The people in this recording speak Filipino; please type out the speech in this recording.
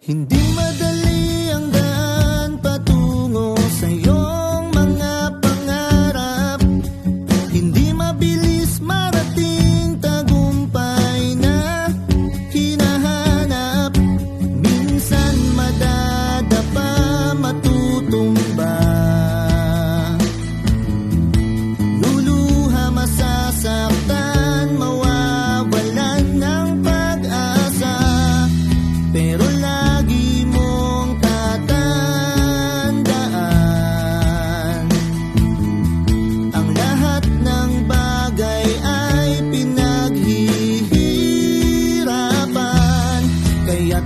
Hindi madali ang daan patungo sa iyong mga pangarap. Hindi mabilis marating tagumpay na hinahanap. Minsan madadapa, matutumba, luluha, masasaktan, mawawalan ng pag-asa. Pero lagi mong tatandaan, ang lahat ng bagay ay pinaghihirapan. Kaya